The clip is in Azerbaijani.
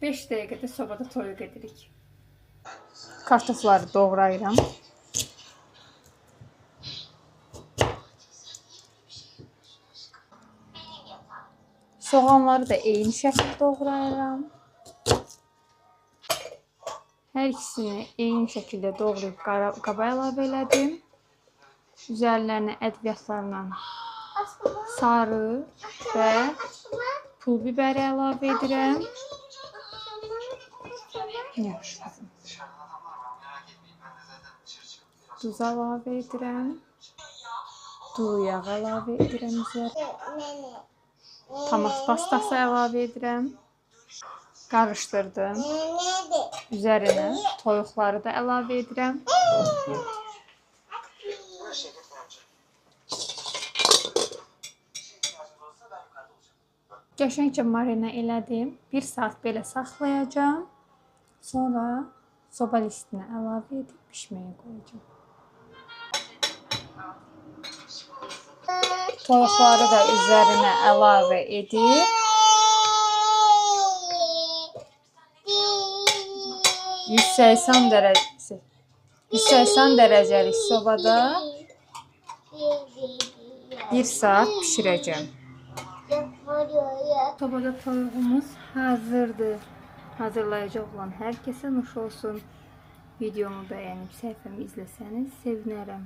5 dəqiqədə sobada toyuq edirik. Kartofları doğrayıram. Soğanları da eyni şəkildə doğrayıram. Hər ikisini eyni şəkildə doğrayıb qaba əlavə elədim. Üzərlərinə ədviyyatlarla sarı və pul biberi əlavə edirəm. Yaxşı qızım. Duz əlavə edirəm. Duru yağ əlavə edirəm üzərinə. Tomat pastası əlavə edirəm. Qarışdırdım. Üzərinə toyuqları da əlavə edirəm. Qəşəngcə marinə elədim. 1 saat belə saxlayacağam. Sonra soba listinə əlavə edib pişməyə qoyacağam. Toyuqları da üzərinə əlavə edib 180 dərəcəlik sobada 1 saat pişirəcəm. Sobada toyuğumuz hazırdır. Hazırlayacaq olan hər kəsə nuş olsun. Videomu bəyənib səhifəmi izləsəniz sevinərəm.